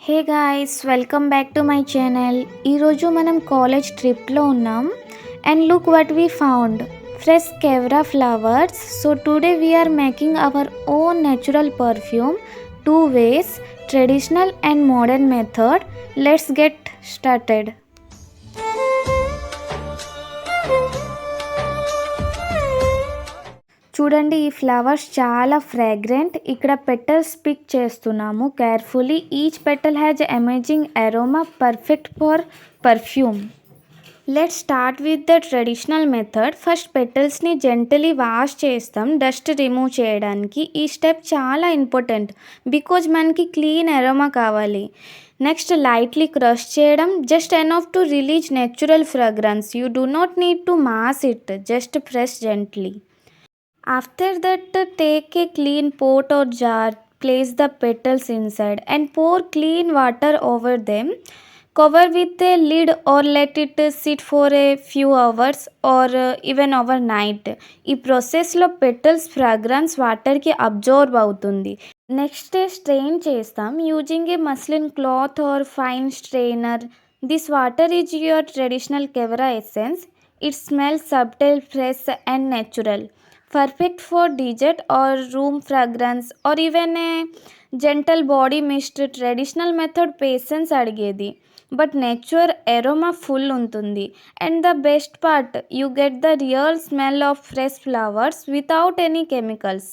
Hey guys, welcome back to my channel. ఈరోజు మనం college ట్రిప్లో ఉన్నాం and look what we found, fresh kewra flowers. So today we are making our own natural perfume, 2 ways, traditional and modern method. Let's get started. చూడండి, ఈ flowers చాలా fragrant. ఇక్కడ petals pick చేస్తున్నాము carefully. Each petal has amazing aroma, perfect for perfume. Let's start with the traditional method. First పెటల్స్ని gently wash చేస్తాం dust remove చేయడానికి. ఈ step చాలా ఇంపార్టెంట్ బికాజ్ మనకి క్లీన్ అరోమా కావాలి. నెక్స్ట్ లైట్లీ క్రష్ చేయడం, just enough to release natural fragrance. You do not need to mash it, just press gently. After that, take a clean pot or jar, place the petals inside and pour clean water over them. Cover with a lid or let it sit for a few hours or even overnight. ఈ ప్రాసెస్లో petals fragrance వాటర్కి absorb అవుతుంది. Next day strain చేస్తాం using a muslin cloth or fine strainer. This water is your traditional kewra essence. It smells subtle, fresh and natural. Perfect for dessert or room fragrance or even a gentle body mist. Traditional method patience అడిగేది, but natural aroma full ఉంటుంది. And the best part, you get the real smell of fresh flowers without any chemicals.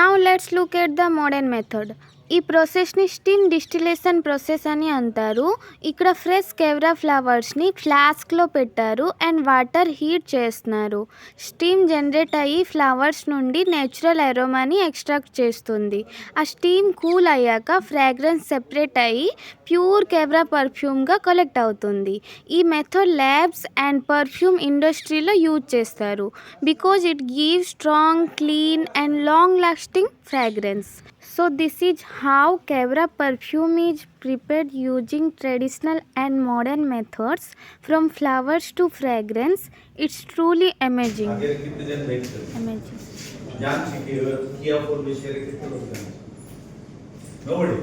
Now let's look at the modern method. ఈ ప్రాసెస్ని steam distillation process అని అంటారు. ఇక్కడ fresh కెవరా ఫ్లవర్స్ని ఫ్లాస్క్లో పెట్టారు and water heat చేస్తున్నారు. Steam generate అయ్యి flowers నుండి natural అరోమాని extract చేస్తుంది. ఆ స్టీమ్ కూల్ అయ్యాక ఫ్రాగ్రెన్స్ సెపరేట్ అయ్యి ప్యూర్ కెవరా పర్ఫ్యూమ్గా కలెక్ట్ అవుతుంది. ఈ మెథడ్ ల్యాబ్స్ అండ్ పర్ఫ్యూమ్ ఇండస్ట్రీలో యూజ్ చేస్తారు because it gives strong, clean and long lasting fragrance. So this is how Kevra perfume is prepared using traditional and modern methods, from flowers to fragrance. It's truly amazing. Amazing. Nobody.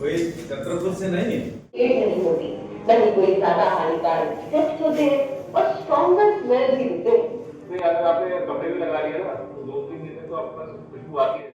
कोई 17% से नहीं नहीं होती, नहीं कोई ज्यादा हानिकारक effect होते हैं और स्ट्रॉन्गर स्मेल भी देते हैं. अगर आपने कपड़े भी लगा लिए ना तो 2-3 दिन में तो आपका खुशबू आती है.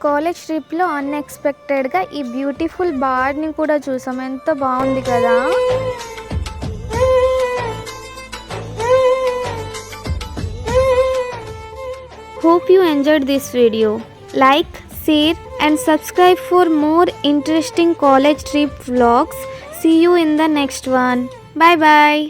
కాలేజ్ ట్రిప్లో అన్ఎక్స్పెక్టెడ్గా ఈ బ్యూటిఫుల్ బార్ని కూడా చూసాం. ఎంత బాగుంది కదా. Hope you enjoyed this video. Like, share and subscribe for more interesting college trip vlogs. See you in the next one. Bye bye.